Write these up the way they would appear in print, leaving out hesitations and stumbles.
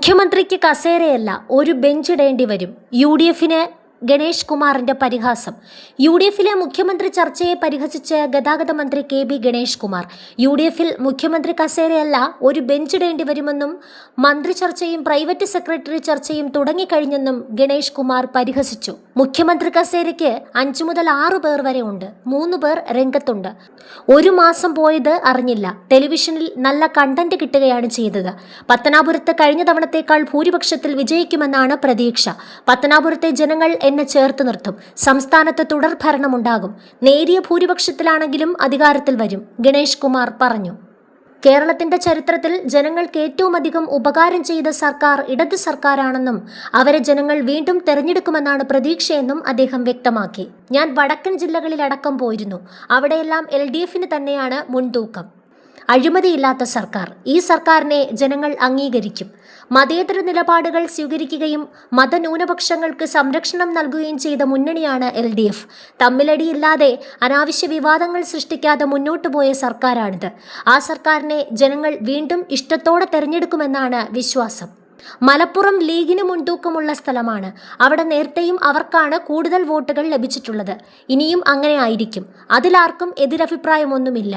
മുഖ്യമന്ത്രിക്ക് കസേരയല്ല ഒരു ബെഞ്ചിടേണ്ടി വരും. UDFന് ഗണേഷ് കുമാറിന്റെ പരിഹാസം. UDFിലെ മുഖ്യമന്ത്രി ചർച്ചയെ പരിഹസിച്ച് ഗതാഗത മന്ത്രി KB ഗണേഷ് കുമാർ. UDFിൽ മുഖ്യമന്ത്രി കസേരയല്ല ഒരു ബെഞ്ചിടേണ്ടി വരുമെന്നും മന്ത്രി ചർച്ചയും പ്രൈവറ്റ് സെക്രട്ടറി ചർച്ചയും തുടങ്ങിക്കഴിഞ്ഞെന്നും ഗണേഷ് കുമാർ പരിഹസിച്ചു. മുഖ്യമന്ത്രി കസേരയ്ക്ക് 5 മുതൽ 6 പേർ വരെ ഉണ്ട്. 3 പേർ രംഗത്തുണ്ട്. 1 മാസം പോയത് അറിഞ്ഞില്ല. ടെലിവിഷനിൽ നല്ല കണ്ടന്റ് കിട്ടുകയാണ് ചെയ്തത്. പത്തനാപുരത്ത് കഴിഞ്ഞ തവണത്തേക്കാൾ ഭൂരിപക്ഷത്തിൽ വിജയിക്കുമെന്നാണ് പ്രതീക്ഷ. പത്തനാപുരത്തെ ജനങ്ങൾ എന്നെ ചേർത്ത് നിർത്തും. സംസ്ഥാനത്ത് തുടർ ഭരണമുണ്ടാകും. നേരിയ ഭൂരിപക്ഷത്തിലാണെങ്കിലും അധികാരത്തിൽ വരും, ഗണേഷ് കുമാർ പറഞ്ഞു. കേരളത്തിന്റെ ചരിത്രത്തിൽ ജനങ്ങൾക്ക് ഏറ്റവും അധികം ഉപകാരം ചെയ്ത സർക്കാർ ഇടത് സർക്കാരാണെന്നും അവരെ ജനങ്ങൾ വീണ്ടും തെരഞ്ഞെടുക്കുമെന്നാണ് പ്രതീക്ഷയെന്നും അദ്ദേഹം വ്യക്തമാക്കി. ഞാൻ വടക്കൻ ജില്ലകളിലടക്കം പോയിരുന്നു. അവിടെയെല്ലാം LDFന് തന്നെയാണ് മുൻതൂക്കം. അഴിമതിയില്ലാത്ത സർക്കാർ. ഈ സർക്കാരിനെ ജനങ്ങൾ അംഗീകരിക്കും. മതേതര നിലപാടുകൾ സ്വീകരിക്കുകയും മതന്യൂനപക്ഷങ്ങൾക്ക് സംരക്ഷണം നൽകുകയും ചെയ്ത മുന്നണിയാണ് LDF. തമ്മിലടിയില്ലാതെ അനാവശ്യ വിവാദങ്ങൾ സൃഷ്ടിക്കാതെ മുന്നോട്ടു പോയ സർക്കാരാണിത്. ആ സർക്കാരിനെ ജനങ്ങൾ വീണ്ടും ഇഷ്ടത്തോടെ തെരഞ്ഞെടുക്കുമെന്നാണ് വിശ്വാസം. മലപ്പുറം ലീഗിന് മുൻതൂക്കമുള്ള സ്ഥലമാണ്. അവിടെ നേരത്തെയും അവർക്കാണ് കൂടുതൽ വോട്ടുകൾ ലഭിച്ചിട്ടുള്ളത്. ഇനിയും അങ്ങനെ ആയിരിക്കും. അതിലാർക്കും എതിരഭിപ്രായമൊന്നുമില്ല.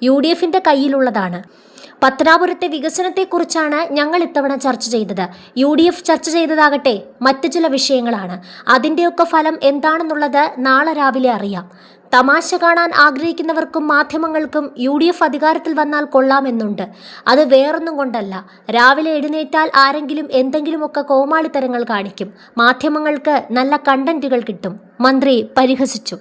UDFന്റെ കയ്യിലുള്ളതാണ്. പത്തനാപുരത്തെ വികസനത്തെക്കുറിച്ചാണ് ഞങ്ങൾ ഇത്തവണ ചർച്ച ചെയ്തത്. UDF ചർച്ച ചെയ്തതാകട്ടെ മറ്റ് ചില വിഷയങ്ങളാണ്. അതിൻ്റെയൊക്കെ ഫലം എന്താണെന്നുള്ളത് നാളെ രാവിലെ അറിയാം. തമാശ കാണാൻ ആഗ്രഹിക്കുന്നവർക്കും മാധ്യമങ്ങൾക്കും UDF അധികാരത്തിൽ വന്നാൽ കൊള്ളാമെന്നുണ്ട്. അത് വേറൊന്നും കൊണ്ടല്ല. രാവിലെ എഴുന്നേറ്റാൽ ആരെങ്കിലും എന്തെങ്കിലുമൊക്കെ കോമാളിത്തരങ്ങൾ കാണിക്കും. മാധ്യമങ്ങൾക്ക് നല്ല കണ്ടന്റുകൾ കിട്ടും, മന്ത്രി പരിഹസിച്ചു.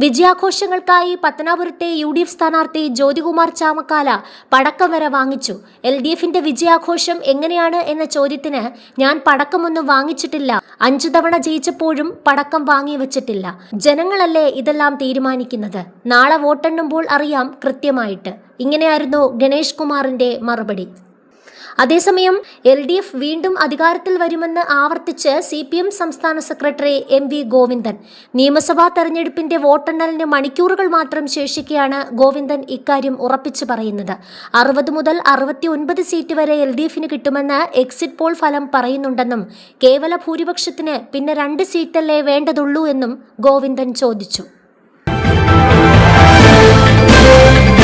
വിജയാഘോഷങ്ങൾക്കായി പത്തനാപുരത്തെ UDF സ്ഥാനാർത്ഥി ജ്യോതികുമാർ ചാമക്കാല പടക്കം വരെ വാങ്ങിച്ചു. LDFന്റെ വിജയാഘോഷം എങ്ങനെയാണ് എന്ന ചോദ്യത്തിന് ഞാൻ പടക്കമൊന്നും വാങ്ങിച്ചിട്ടില്ല. 5 തവണ ജയിച്ചപ്പോഴും പടക്കം വാങ്ങി വെച്ചിട്ടില്ല. ജനങ്ങളല്ലേ ഇതെല്ലാം തീരുമാനിക്കുന്നത്. നാളെ വോട്ടെണ്ണുമ്പോൾ അറിയാം കൃത്യമായിട്ട്. ഇങ്ങനെയായിരുന്നു ഗണേഷ് കുമാറിന്റെ മറുപടി. അതേസമയം LDF വീണ്ടും അധികാരത്തിൽ വരുമെന്ന് ആവർത്തിച്ച് CPM സംസ്ഥാന സെക്രട്ടറി MV ഗോവിന്ദൻ. നിയമസഭാ തെരഞ്ഞെടുപ്പിന്റെ വോട്ടെണ്ണലിന് മണിക്കൂറുകൾ മാത്രം ശേഷിക്കെയാണ് ഗോവിന്ദൻ ഇക്കാര്യം ഉറപ്പിച്ചു പറയുന്നത്. 60 മുതൽ 69 സീറ്റ് വരെ LDFന് കിട്ടുമെന്ന് എക്സിറ്റ് പോൾ ഫലം പറയുന്നുണ്ടെന്നും കേവല ഭൂരിപക്ഷത്തിന് പിന്നെ 2 സീറ്റല്ലേ വേണ്ടതുള്ളൂ എന്നും ഗോവിന്ദൻ ചോദിച്ചു.